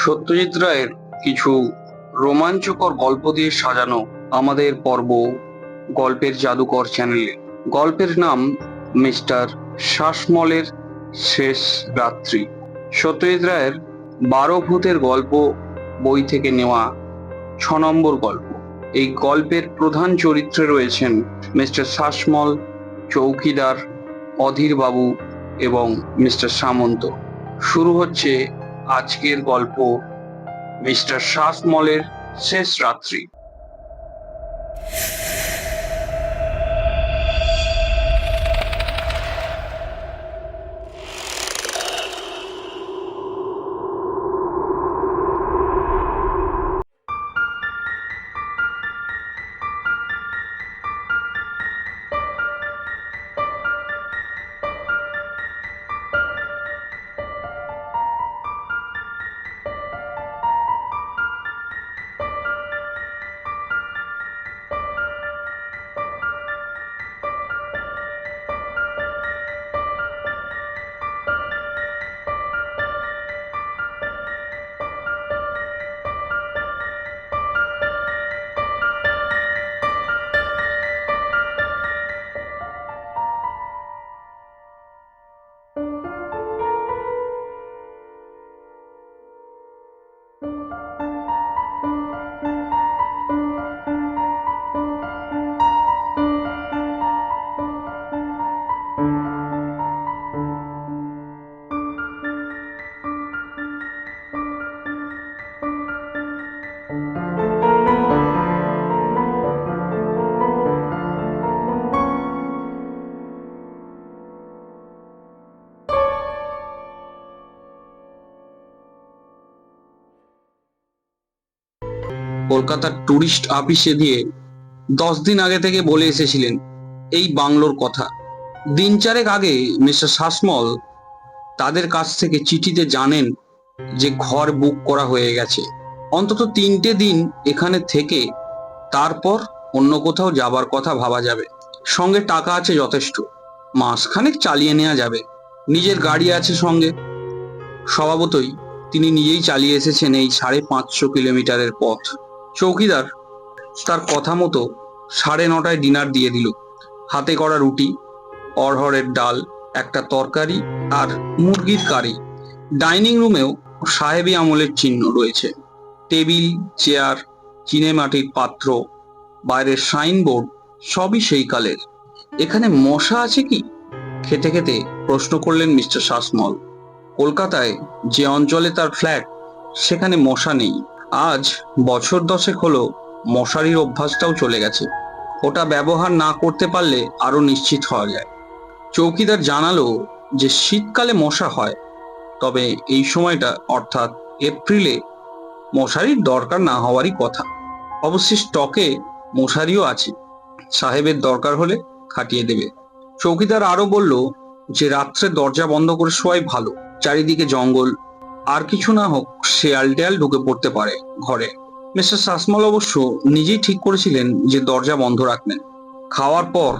সত্যজিৎ রায়ের কিছু রোমাঞ্চকর গল্প দিয়ে সাজানো আমাদের পর্ব গল্পের জাদুকর চ্যানেলে। গল্পের নাম মিস্টার শাসমলের শেষ রাত্রি। সত্যজিৎ রায়ের 12 ভূতের গল্প বই থেকে নেওয়া 6 নম্বর গল্প। এই গল্পের প্রধান চরিত্রে রয়েছেন মিস্টার শাসমল, চৌকিদার, অধীর বাবু এবং মিস্টার সামন্ত। শুরু হচ্ছে আজকের গল্প মিস্টার শাসমলের শেষ রাত্রি। কলকাতার টুরিস্ট অফিসে দিয়ে 10 দিন আগে থেকে বলে এসেছিলেন এই বাংলোর কথা। দিন চারেক আগে মিস্টার শাসমল তাদের কাছ থেকে চিঠিতে জানেন যে ঘর বুক করা হয়ে গেছে। অন্তত 3টে দিন এখানে থেকে তারপর অন্য কোথাও যাবার কথা ভাবা যাবে। সঙ্গে টাকা আছে যথেষ্ট, মাসখানেক চালিয়ে নেওয়া যাবে। নিজের গাড়ি আছে সঙ্গে। স্বভাবতই তিনি নিজেই চালিয়ে এসেছেন এই 550 কিলোমিটারের পথ। চৌকিদার তার কথা মতো 9:30টায় ডিনার দিয়ে দিল। হাতে করা রুটি, অড়হরের ডাল, একটা তরকারি আর মুরগির কারি। ডাইনিং রুমেও সাহেবী আমলের চিহ্ন রয়েছে। টেবিল, চেয়ার, চিনেমাটির পাত্র, বাইরের সাইনবোর্ড সবই সেই কালের। এখানে মশা আছে কি? খেতে খেতে প্রশ্ন করলেন মিস্টার শাসমল। কলকাতায় যে অঞ্চলে তার ফ্ল্যাট সেখানে মশা নেই। আজ বছর 10 হলো মশারির অভ্যাসটাও চলে গেছে। ওটা ব্যবহার না করতে পারলে আরো নিশ্চিত হওয়া যায়। চৌকিদার জানালো যে শীতকালে মশা হয়, তবে এই সময়টা অর্থাৎ এপ্রিলে মশারির দরকার না হওয়ারই কথা। অবশ্য স্টকে মশারিও আছে, সাহেবের দরকার হলে খাটিয়ে দেবে। চৌকিদার আরো বলল যে রাত্রে দরজা বন্ধ করে শোয়াই ভালো। চারিদিকে জঙ্গল, আর কিছু না হোক শেয়াল টেয়াল ঢুকে পড়তে পারে ঘরে। মিস্টার শাসমল অবশ্য নিজেই ঠিক করেছিলেন যে দরজা বন্ধ রাখবেন। খাওয়ার পর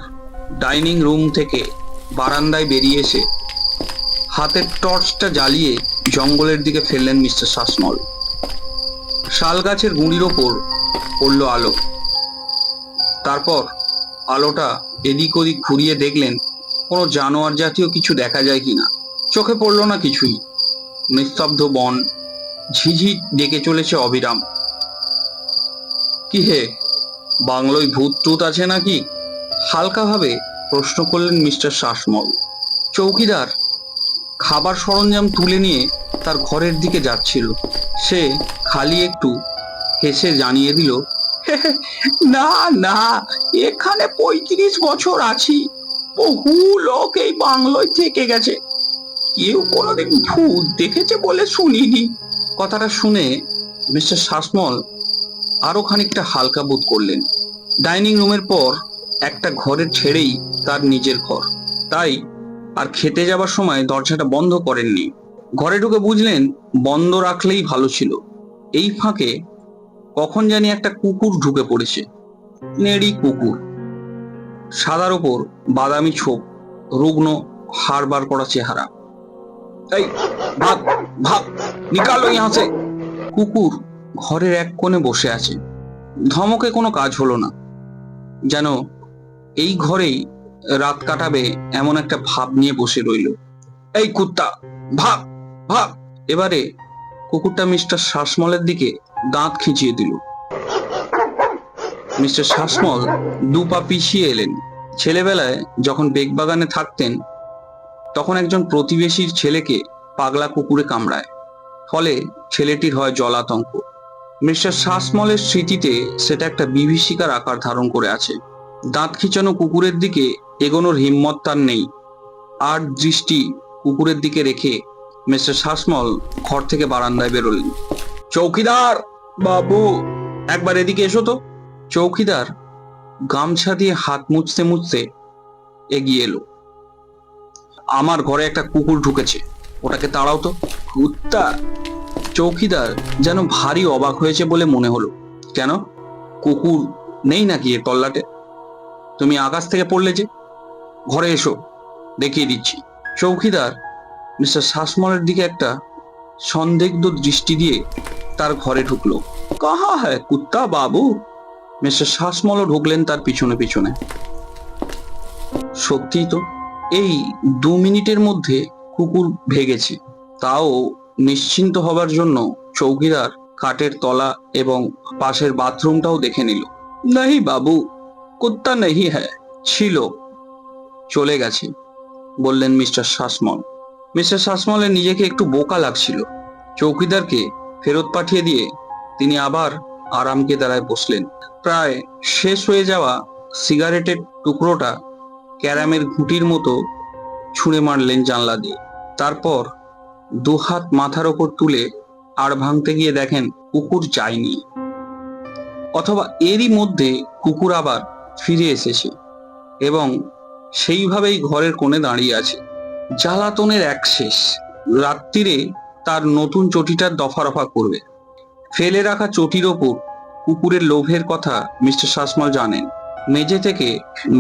ডাইনিং রুম থেকে বারান্দায় বেরিয়ে এসে হাতের টর্চটা জ্বালিয়ে জঙ্গলের দিকে ফেললেন মিস্টার শাসমল। শাল গাছের গুঁড়ির ওপর পড়ল আলো। তারপর আলোটা এদিক ওদিক ঘুরিয়ে দেখলেন কোনো জানোয়ার জাতীয় কিছু দেখা যায় কিনা। চোখে পড়ল না কিছুই। নিস্তব্ধ বন, ঝিঝি ডেকে চলেছে অবিরাম। কি হে, বাংলোয় ভূত টুত আছে নাকি? হালকাভাবে প্রশ্ন করলেন মিস্টার শাসমল। চৌকিদার খাবার সরঞ্জাম তুলে নিয়ে তার ঘরের দিকে যাচ্ছিল। সে খালি একটু হেসে জানিয়ে দিল, না না, এখানে 35 বছর আছি। বহু লোক এই বাংলোয় থেকে গেছে, কেউ কোনোদিন ভূত দেখেছে বলে শুনিনি। কথাটা শুনে মিস্টার শাসমল আরো খানিকটা হালকা বোধ করলেন। ডাইনিং রুমের পর একটা ঘরে ছেড়েই তার নিজের ঘর, তাই আর খেতে যাবার সময় দরজাটা বন্ধ করেননি। ঘরে ঢুকে বুঝলেন বন্ধ রাখলেই ভালো ছিল। এই ফাঁকে কখন জানি একটা কুকুর ঢুকে পড়েছে। নেড়ি কুকুর, সাদার ওপর বাদামি ছোপ, রুগ্ন হাড় বার করা চেহারা। এই ভাগ ভাগ, নিকালো ইহাঁ সে। কুকুর ঘরের এক কোণে বসে আছে। ধমকে কোনো কাজ হলো না, যেন এই ঘরেই রাত কাটাবে এমন একটা ভাব নিয়ে বসে রইল। এই কুত্তা, ভাগ ভাগ! এবারে কুকুরটা মিস্টার শাসমলের দিকে দাঁত খিঁচিয়ে দিল। মিস্টার শাসমল দু পা পিছিয়ে এলেন। ছেলেবেলায় যখন বেগবাগানে থাকতেন, তখন একজন প্রতিবেশীর ছেলেকে পাগলা কুকুরে কামড়ায়, ফলে ছেলেটির হয় জলাতঙ্ক। মিস্টার শাসমলের স্মৃতিতে সেটা একটা বিভীষিকার আকার ধারণ করে আছে। দাঁত খিঁচানো কুকুরের দিকে এগোনোর হিম্মত তার নেই। আর দৃষ্টি কুকুরের দিকে রেখে মিস্টার শাসমল ঘর থেকে বারান্দায় বেরোলেন। চৌকিদার বাবু, একবার এদিকে এসো তো। চৌকিদার গামছা দিয়ে হাত মুছতে মুছতে এগিয়ে এলো। আমার ঘরে একটা কুকুর ঢুকেছে, ওটাকে তাড়াও তো। কুত্তা? চৌকিদার যেন ভারী অবাক হয়েছে বলে মনে হলো। কেন, কুকুর নেই নাকি এ তল্লাটে? তুমি আকাশ থেকে পড়লে যে? ঘরে এসো, দেখিয়ে দিচ্ছি। চৌকিদার মিস্টার শাসমলের দিকে একটা সন্দিগ্ধ দৃষ্টি দিয়ে তার ঘরে ঢুকলো। কাহা হ্যায় কুত্তা বাবু? মিস্টার শাসমলও ঢুকলেন তার পিছনে পিছনে। সত্যিই তো, এই 2 মিনিটের মধ্যে কুকুর ভেগেছে। তাও নিশ্চিন্ত হবার জন্য চৌকিদার খাটের তলা এবং পাশের বাথরুমটাও দেখে নিল। নাহি বাবু, কুত্তা নেই হ্যায়। ছিল, চলে গেছে, বললেন মিস্টার শাসমল। মিস্টার শাসমলের নিজেকে একটু বোকা লাগছিল। চৌকিদারকে ফেরত পাঠিয়ে দিয়ে তিনি আবার আরাম কেদারায় বসলেন। প্রায় শেষ হয়ে যাওয়া সিগারেটের টুকরোটা ক্যারামের ঘুঁটির মতো ছুঁড়ে মারলেন জানলা দিয়ে। তারপর 2 হাত মাথার ওপর তুলে আর ভাঙতে গিয়ে দেখেন কুকুর যায়নি, অথবা এরই মধ্যে কুকুর আবার ফিরে এসেছে এবং সেইভাবেই ঘরের কোণে দাঁড়িয়ে আছে। জ্বালাতনের এক শেষ। রাত্রিরে তার নতুন চটিটার দফা রফা করবে। ফেলে রাখা চটির ওপর কুকুরের লোভের কথা মিস্টার শাসমল জানেন। মেঝে থেকে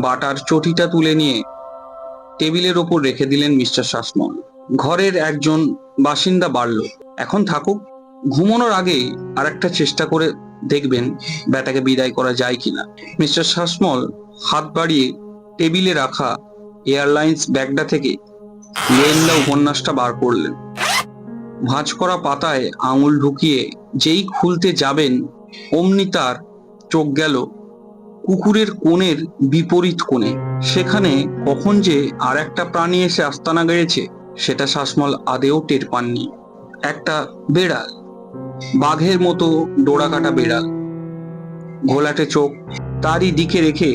বাটার চটিটা তুলে নিয়ে টেবিলের ওপর রেখে দিলেন মিস্টার শাসমল। ঘরের একজন বাসিন্দা বাড়ল। এখন থাকুক, ঘুমানোর আগে আর একটা চেষ্টা করে দেখবেন ব্যাটাকে বিদায় করা যায় কিনা। মিস্টার শাসমল হাত বাড়িয়ে টেবিলে রাখা এয়ারলাইন্স ব্যাগটা থেকে গোয়েন্দা উপন্যাসটা বার করলেন। ভাঁজ করা পাতায় আঙুল ঢুকিয়ে যেই খুলতে যাবেন, অমনি তার চোখ গেল কুকুরের কোণের বিপরীত কোণে। সেখানে কখন যে আর একটা প্রাণী এসে আস্তানা গেড়েছে সেটা শাসমল আদেও টের পাননি। একটা বেড়াল, বাঘের মতো ডোরা কাটা বেড়াল, ঘোলাটে চোখ, তারই দিকে রেখে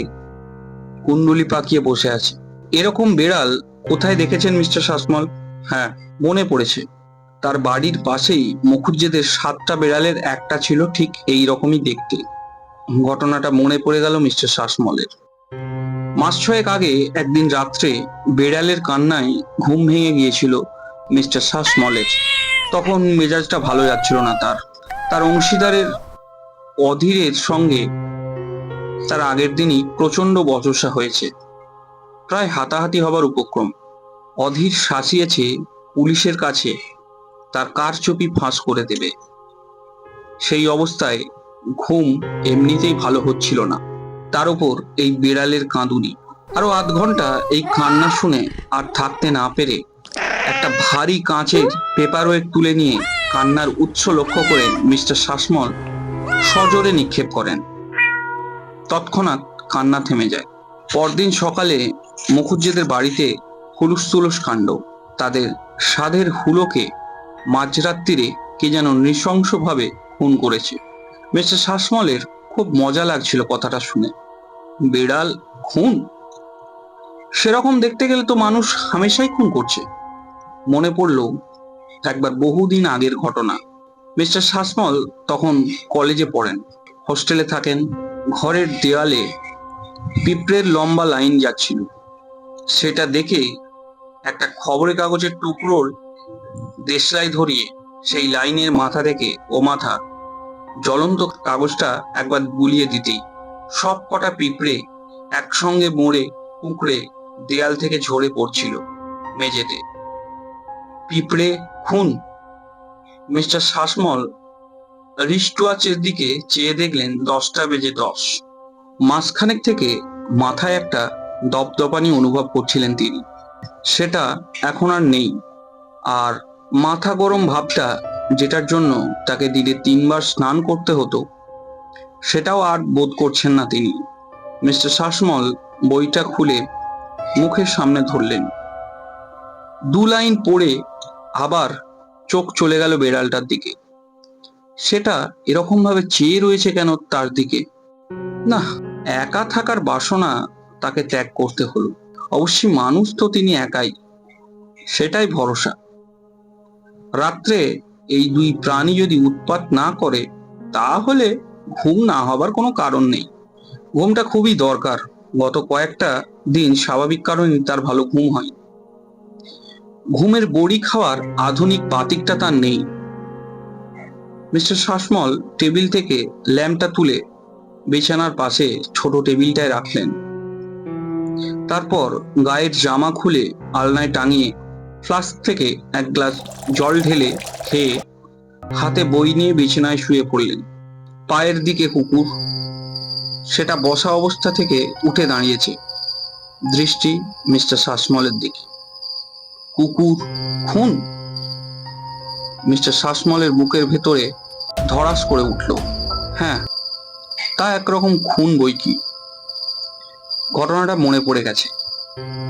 কুণ্ডুলি পাকিয়ে বসে আছে। এরকম বেড়াল কোথায় দেখেছেন মিস্টার শাসমল? হ্যাঁ, মনে পড়েছে। তার বাড়ির পাশেই মুখুজ্জেদের 7টা বেড়ালের একটা ছিল ঠিক এই রকমই দেখতে। ঘটনাটা মনে পড়ে গেল মিস্টার শাসমলের। মাস 6 আগে একদিন রাত্রে বেড়ালের কান্নায় ঘুম ভেঙে গিয়েছিল মিস্টার শাসমলের। তখন মেজাজটা ভালো যাচ্ছিল না তার। তার অংশীদারের অধীরের সঙ্গে তার আগের দিনই প্রচন্ড বচসা হয়েছে, প্রায় হাতাহাতি হবার উপক্রম। অধীর শাসিয়েছে পুলিশের কাছে তার কারচুপি ফাঁস করে দেবে। সেই অবস্থায় ঘুম এমনিতেই ভালো হচ্ছিল না, তার উপর এই বিড়ালের কাঁদুনি। আরো আধ ঘন্টা এই কান্না শুনে আর থাকতে না পেরে একটা ভারী কাঁচের পেপারওয়েট তুলে নিয়ে কান্নার উৎস লক্ষ্য করে মিস্টার শাসমল সজোরে নিক্ষেপ করেন। তৎক্ষণাৎ কান্না থেমে যায়। পরদিন সকালে মুখুজ্জেদের বাড়িতে হুলুস তুলুস কাণ্ড। তাদের সাধের হুলোকে মাঝরাত্রিরে কে যেন নৃশংসভাবে খুন করেছে। মিস্টার শাসমলের খুব মজা লাগছিল কথাটা শুনে। বিড়াল খুন? সেরকম দেখতে গেলে তো মানুষ হামেশাই খুন করছে। মনে পড়ল একবার বহুদিন আগের ঘটনা। মিস্টার শাসমল তখন কলেজে পড়েন, হোস্টেলে থাকেন। ঘরের দেয়ালে পিঁপড়ের লম্বা লাইন যাচ্ছিল। সেটা দেখে একটা খবরের কাগজের টুকরোর দেশলাই ধরিয়ে সেই লাইনের মাথা থেকে ও মাথা জ্বলন্ত কাগজটা একবার গুলিয়ে দিতেই সব কটা পিঁপড়ে একসঙ্গে মরে কুঁকড়ে দেয়াল থেকে ঝরে পড়ছিল মেঝেতে। পিঁপড়ে খুন? মিস্টার শাসমল রিস্ট ওয়াচের দিকে চেয়ে দেখলেন 10টা বেজে 10। মাসখানেক থেকে মাথায় একটা দপদপানি অনুভব করছিলেন তিনি। সেটা এখন আর নেই। আর মাথা গরম ভাবটা, যেটার জন্য তাকে দিনে 3বার স্নান করতে হতো, সেটাও আর বোধ করছেন না তিনি। মিস্টার শাসমল বইটা খুলে মুখের সামনে ধরলেন। 2 লাইন পড়ে আবার চোখ চলে গেল বেড়ালটার দিকে। সেটা এরকম ভাবে চেয়ে রয়েছে কেন তার দিকে? না, একা থাকার বাসনা তাকে ত্যাগ করতে হলো। অবশ্যই মানুষ তো তিনি একাই, সেটাই ভরসা। রাত্রে এই দুই প্রাণী যদি উৎপাত না করে, তাহলে ঘুম না হবার কোনো কারণ নেই। ঘুমটা খুবই দরকার। গত কয়েকটা দিন স্বাভাবিক কারণে তার ভালো ঘুম হয়। ঘুমের বড়ি খাওয়ার আধুনিক বাতিকটা তার নেই। মিস্টার শাসমল টেবিল থেকে ল্যাম্পটা তুলে বিছানার পাশে ছোট টেবিলটায় রাখলেন। তারপর গায়ের জামা খুলে আলনায় টাঙিয়ে ফ্লাস্ক থেকে 1 গ্লাস জল ঢেলে খেয়ে হাতে বই নিয়ে বিছানায় শুয়ে পড়লেন। পায়ের দিকে কুকুর, সেটা বসা অবস্থা থেকে উঠে দাঁড়িয়েছে, দৃষ্টি মিস্টার শাসমলের দিকে। কুকুর খুন? মিস্টার শাসমলের বুকের ভেতরে ধড়াস করে উঠল। হ্যাঁ, তা একরকম খুন বই কি। ঘটনাটা মনে পড়ে গেছে।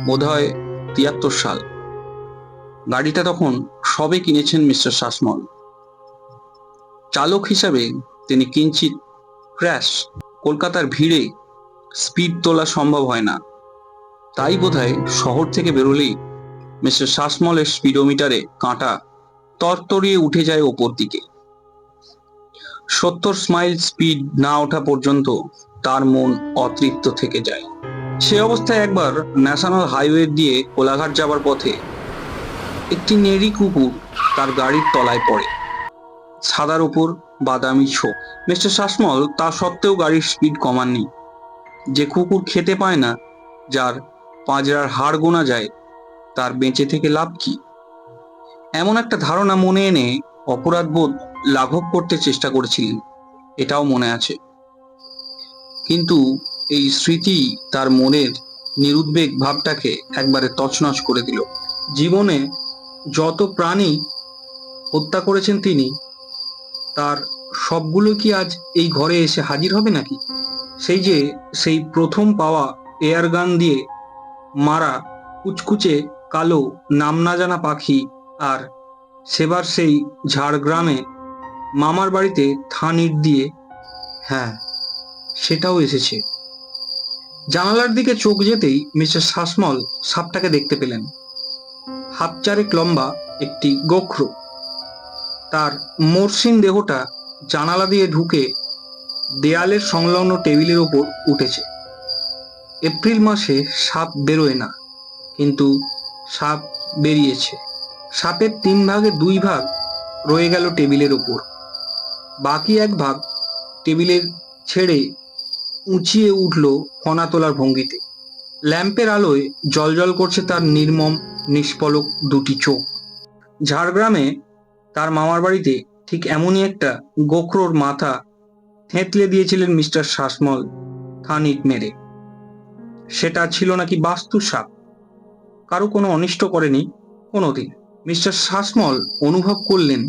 বোধহয় 73 সাল। গাড়িটা তখন সবে কিনেছেন মিস্টার শাসমল। চালক হিসাবে তিনি কিঞ্চিত ক্র্যাশ। কলকাতার ভিড়ে স্পিড তোলা সম্ভব হয় না, তাই বোধহয় শহর থেকে বেরোলেই মিস্টার শাসমলের স্পিডোমিটারে কাঁটা তরতরিয়ে উঠে যায় ওপর দিকে। 70 মাইল স্পিড না ওঠা পর্যন্ত তার মন অতৃপ্ত থেকে যায়। সে অবস্থায় একবার ন্যাশনাল হাইওয়ে দিয়ে কোলাঘাট যাবার পথে একটি নেড়ি কুকুর তার গাড়ির তলায় পড়ে। সাদার উপর বাদামি ছোপ। মিস্টার শাসমল তা সত্ত্বেও গাড়ির স্পিড কমাননি। যে কুকুর খেতে পায় না, যার পাঁজরার হাড় গোনা যায়, তার বেঁচে থেকে লাভ কি? এমন একটা ধারণা মনে এনে অপরাধবোধ লাঘব করতে চেষ্টা করেছিলেন, এটাও মনে আছে। কিন্তু এই স্মৃতি তার মনের নিরুদ্বেগ ভাবটাকে একবারে তছনছ করে দিল। জীবনে যত প্রাণী হত্যা করেছেন তিনি, তার সবগুলো কি আজ এই ঘরে এসে হাজির হবে নাকি? সেই প্রথম পাওয়া এয়ার গান দিয়ে মারা কুচকুচে কালো নাম না জানা পাখি, আর সেবার সেই ঝাড়গ্রামে মামার বাড়িতে থান ইট দিয়ে, হ্যাঁ, সেটাও এসেছে। জানালার দিকে চোখ যেতেই মিস্টার শাসমল সাপটাকে দেখতে পেলেন। 1.5 লম্বা একটি গোখর। তার মসৃণ দেহটা জানালা দিয়ে ঢুকে দেয়ালের সংলগ্ন টেবিলের ওপর উঠেছে। এপ্রিল মাসে সাপ বেরোয় না, কিন্তু সাপ বেরিয়েছে। সাপের 3 ভাগে 2 ভাগ রয়ে গেল টেবিলের ওপর। বাকি 1 ভাগ টেবিলের ছেড়ে উঁচিয়ে উঠল ফনা তোলার ভঙ্গিতে। ল্যাম্পের আলোয় জ্বলজ্বল করছে তার নির্মম নিষ্পলক 2টি চোখ। ঝাড়গ্রামে তার মামার বাড়িতে ঠিক এমনই একটা গোখরোর মাথা থেঁতলে দিয়েছিলেন মিস্টার শাসমল থান ইট মেরে। সেটা ছিল নাকি বাস্তু সাপ, কারো কোনো অনিষ্ট করেনি কোনোদিন। মিস্টার শাসমল অনুভব করলেন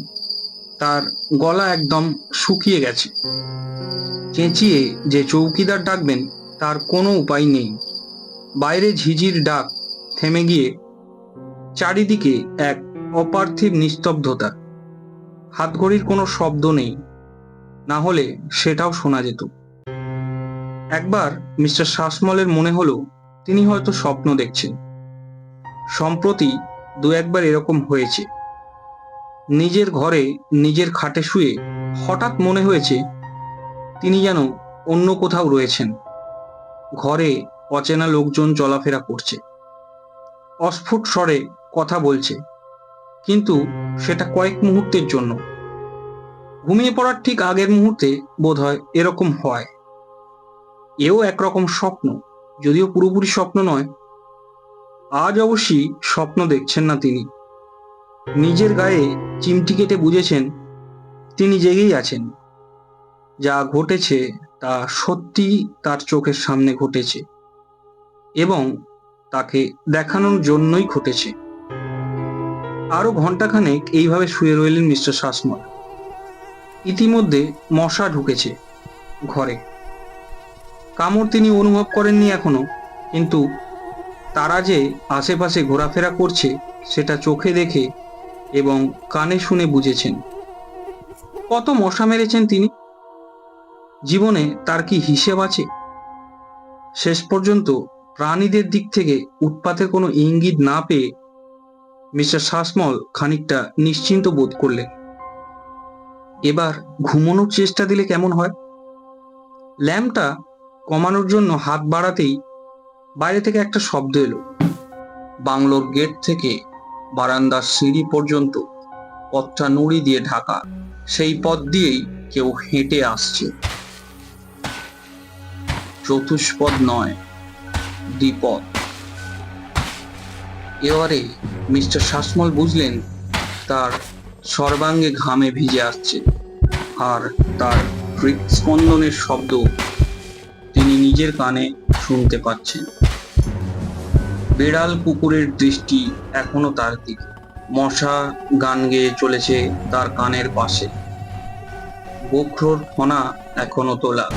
তার গলা একদম শুকিয়ে গেছে। চেঁচিয়ে যে চৌকিদার ডাকবেন তার কোনো উপায় নেই। বাইরে ঝিঝির ডাক থেমে গিয়ে চারিদিকে এক অপার্থিব নিস্তব্ধতা। হাতঘড়ির কোনো শব্দ নেই, না হলে সেটাও শোনা যেত। একবার মিস্টার শাসমলের মনে হলো তিনি হয়তো স্বপ্ন দেখছেন। সম্প্রতি 2-1বার এরকম হয়েছে। নিজের ঘরে নিজের খাটে শুয়ে হঠাৎ মনে হয়েছে তিনি যেন অন্য কোথাও রয়েছেন। ঘরে অচেনা লোকজন চলাফেরা করছে, অস্ফুট স্বরে কথা বলছে, কিন্তু সেটা কয়েক মুহূর্তের জন্য। ঘুমিয়ে পড়ার ঠিক আগের মুহূর্তে বোধহয় এরকম হয়। এও একরকম স্বপ্ন, যদিও পুরোপুরি স্বপ্ন নয়। আজ অবশ্যই স্বপ্ন দেখছেন না তিনি। নিজের গায়ে চিমটি কেটে বুঝেছেন তিনি জেগেই আছেন। যা ঘটেছে তা সত্যি তার চোখের সামনে ঘটেছে এবং তাকে দেখানোর জন্যই ঘটেছে। আরো ঘন্টাখানেক এইভাবে শুয়ে রইলেন মিস্টার শাসমল। ইতিমধ্যে মশা ঢুকেছে ঘরে। কামড় তিনি অনুভব করেননি এখনো, কিন্তু তারা যে আশেপাশে ঘোরাফেরা করছে সেটা চোখে দেখে এবং কানে শুনে বুঝেছেন। কত মশা মেরেছেন তিনি, জীবনে তার কি হিসেব আছে? শেষ পর্যন্ত প্রাণীদের দিক থেকে উৎপাতের কোনো ইঙ্গিত না পেয়ে মিস্টার শাসমল খানিকটা নিশ্চিন্ত বোধ করলেন। এবার ঘুমানোর চেষ্টা দিলে কেমন হয়? ল্যাম্পটা কমানোর জন্য হাত বাড়াতেই বাইরে থেকে একটা শব্দ এলো। বাংলোর গেট থেকে বারান্দার সিঁড়ি পর্যন্ত পথটা নুড়ি দিয়ে ঢাকা। সেই পথ দিয়েই কেউ হেঁটে আসছে। চতুষ্পদ নয়, দ্বিপদ। এবারে মিস্টার শাসমল বুঝলেন তার সর্বাঙ্গে ঘামে ভিজে আসছে, আর তার হৃৎস্পন্দনের শব্দ তিনি নিজের কানে শুনতে পাচ্ছেন। বেড়াল কুকুরের দৃষ্টি এখনো তার দিকে। মশা গান গেয়ে চলেছে তার কানের পাশে। গোখরোর ফনা এখনো তোলা।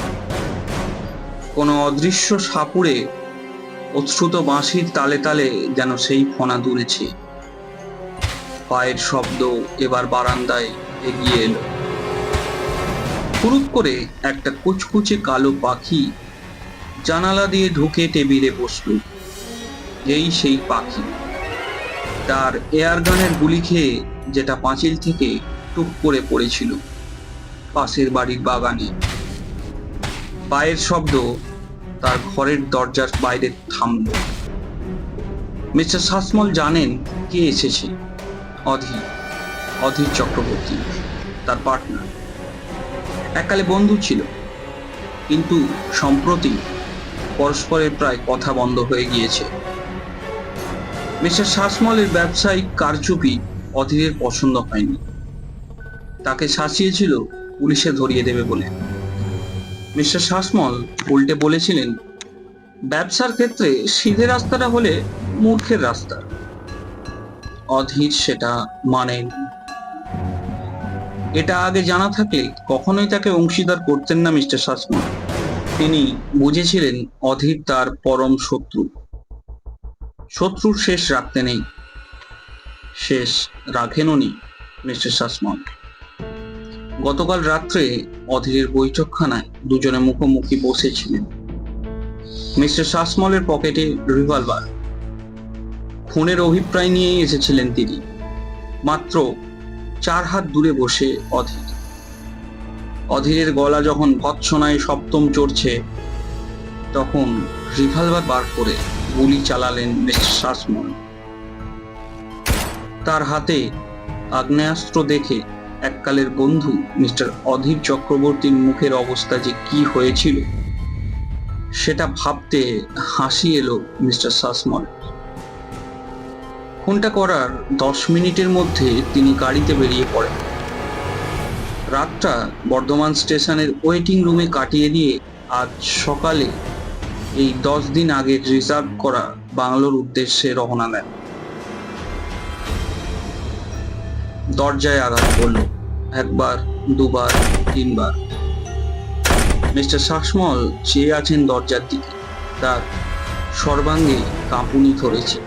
কোনো অদৃশ্য সাপুড়ে অশ্রুত বাঁশির তালে তালে যেন সেই ফনা দুলছে। পায়ের শব্দ এবার বারান্দায় এগিয়ে এলো। ফুরুত করে একটা কুচকুচে কালো পাখি জানালা দিয়ে ঢুকে টেবিলে বসল। এই সেই পাখি, তার এয়ারগানের গুলি খেয়ে যেটা পাঁচিল থেকে টুক করে পড়েছিল পাশের বাড়ির বাগানে। পায়ের শব্দ তার ঘরের দরজার বাইরে থামল। মিস্টার শাসমল জানেন কে এসেছে। অধীর চক্রবর্তী, তার পার্টনার। এককালে বন্ধু ছিল, কিন্তু সম্প্রতি পরস্পরের প্রায় কথা বন্ধ হয়ে গিয়েছে। মিস্টার শাসমলের ব্যবসায়িক কারচুপি অধীরের পছন্দ হয়নি। তাকে শাসিয়েছিল পুলিশে ধরিয়ে দেবে বলে। মিস্টার শাসমল উল্টে বলেছিলেন, ব্যবসার ক্ষেত্রে সিধে রাস্তাটা হলে মূর্খের রাস্তা। অধীর সেটা মানেন। এটা আগে জানা থাকলে কখনোই তাকে অংশীদার করতেন না মিস্টার শাসমল। তিনি বুঝেছিলেন অধীর তার পরম শত্রু। শত্রুর শেষ রাখতে নেই, শেষ রাখেননি মিস্টার শাসমল। গতকাল রাত্রে অধীরের বৈঠকখানায় দুজনে মুখোমুখি বসেছিলেন। মিস্টার শাসমলের পকেটে রিভলভার। খুনের অভিপ্রায় নিয়েই এসেছিলেন তিনি। মাত্র 4 হাত দূরে বসে অধীর। অধীরের গলা যখন ভৎসনায় সপ্তম চড়ছে, তখন রিভলভার বার করে গুলি চালালেন মিস্টার শাসমল। তার হাতে আগ্নেয়াস্ত্র দেখে এককালের বন্ধু মিস্টার অধীর চক্রবর্তীর মুখের অবস্থা যে কি হয়েছিল সেটা ভাবতে হাসি এলো মিস্টার শাসমল। খুনটা করার 10 মিনিটের মধ্যে তিনি গাড়িতে বেরিয়ে পড়েন। রাতটা বর্ধমান স্টেশনের ওয়েটিং রুমে কাটিয়ে দিয়ে আজ সকালে এই 10 দিন আগে রিজার্ভ করা বাংলোর উদ্দেশ্যে রওনা দেন। দরজায় আঘাত করল, একবার, দুবার, 3 বার। মিস্টার শাসমল চেয়ে আছেন দরজার দিকে। তার সর্বাঙ্গে কাঁপুনি ধরেছে,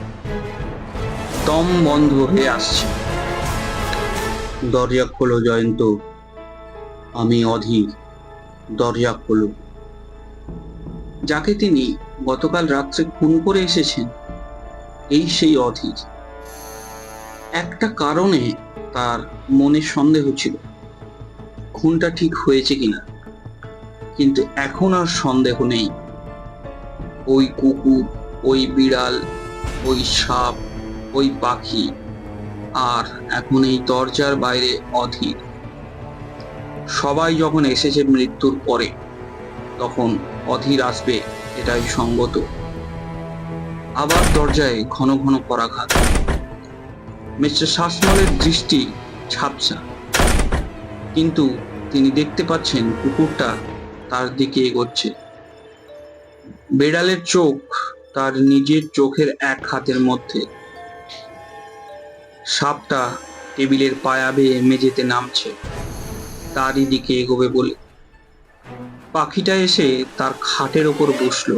দম বন্ধ হয়ে আসছে। দরজা খোলো জয়ন্ত, আমি অধীর, দরজা খোলো। যাকে তিনি গতকাল রাত্রে খুন করে এসেছেন, এই সেই অধীর। একটা কারণে তার মনে সন্দেহ ছিল, খুনটা ঠিক হয়েছে কিনা, কিন্তু এখন আর সন্দেহ নেই। ওই কুকুর, ওই বিড়াল, ওই সাপ, ওই পাখি, আর এখন এই দরজার বাইরে অধীর। সবাই যখন এসেছে মৃত্যুর পরে, তখন অধীর আসবে, এটাই সঙ্গত। আবার দরজায় ঘন ঘন করাঘাত। মিস্টার শাসমলের দৃষ্টি ঝাপসা, কিন্তু তিনি দেখতে পাচ্ছেন কুকুরটা তার দিকে এগোচ্ছে। বেড়ালের চোখ তার নিজের চোখের এক হাতের মধ্যে। সাপটা টেবিলের পায়া বেয়ে মেঝেতে নামছে তারই দিকে এগোবে বলে। পাখিটা এসে তার খাটের ওপর বসলো।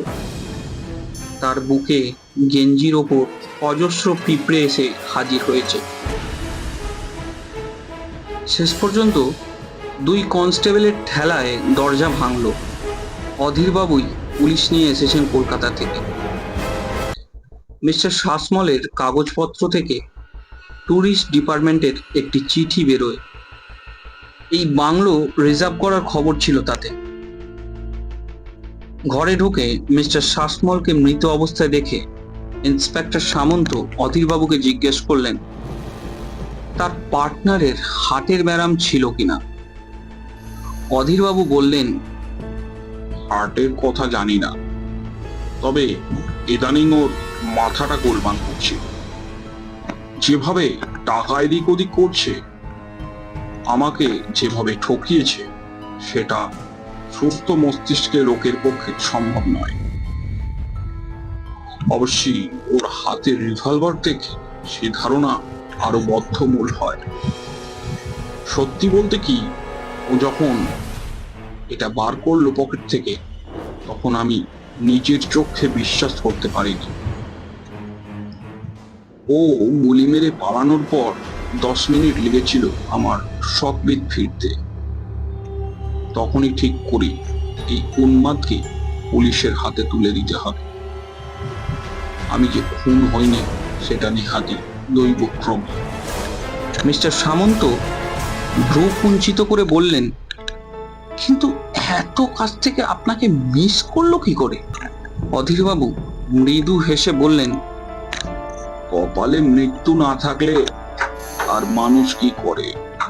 তার বুকে গেঞ্জির ওপর অজস্র পিঁপড়ে এসে হাজির হয়েছে। শেষ পর্যন্ত দুই কনস্টেবলের ঠেলায় দরজা ভাঙল। অধীরবাবুই পুলিশ নিয়ে এসেছেন কলকাতা থেকে। মিস্টার শাসমলের কাগজপত্র থেকে ট্যুরিস্ট ডিপার্টমেন্টের একটি চিঠি বেরোয়। এই বাংলো রিজার্ভ করার খবর ছিল তাতে। ঘরে ঢুকে মিস্টার শাসমলকে মৃত অবস্থায় দেখে ইন্সপেক্টর সামন্ত অধীরবাবুকে জিজ্ঞেস করলেন তার পার্টনারের হার্টের ব্যারাম ছিল কিনা। অধীরবাবু বললেন, হার্টের কথা জানি না, তবে ইদানিং ওর মাথাটা গোলমাল করছে। যেভাবে টাকা এদিক ওদিক করছে, আমাকে যেভাবে ঠকিয়েছে, সেটা সুস্থ মস্তিষ্কের লোকের পক্ষে সম্ভব নয়। অবশ্যই ওর হাতের রিভলভার দেখে সে ধারণা আরো বদ্ধমূল হয়। সত্যি বলতে কি, ও যখন এটা বার করলো পকেট থেকে, তখন আমি নিজের চোখে বিশ্বাস করতে পারিনি। ও গুলি মেরে পালানোর পর 10 মিনিট লেগেছিল আমার শকবিদ ফিরতে। তখনই ঠিক করি এই উন্মাদকে পুলিশের হাতে তুলে দিতে হবে। আমি যে খুন হইনি সেটা নেহাতি দৈবক্রম। মিস্টার সামন্ত ভ্রু কুঞ্চিত করে বললেন, কিন্তু এত কাছ থেকে আপনাকে মিস করলো কি করে? অধীরবাবু মৃদু হেসে বললেন, কপালে মৃত্যু না থাকলে আর মানুষ কি করে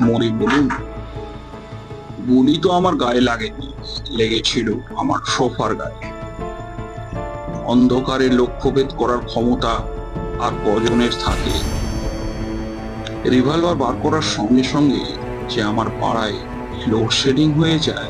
মরে বলুন? গুলি তো আমার গায়ে লাগেনি, লেগেছিল আমার সোফার গায়ে। অন্ধকারে লক্ষ্যভেদ করার ক্ষমতা আর কজনের থাকে? রিভলভার বার করার সঙ্গে সঙ্গে যে আমার পাড়ায় লোডশেডিং হয়ে যায়,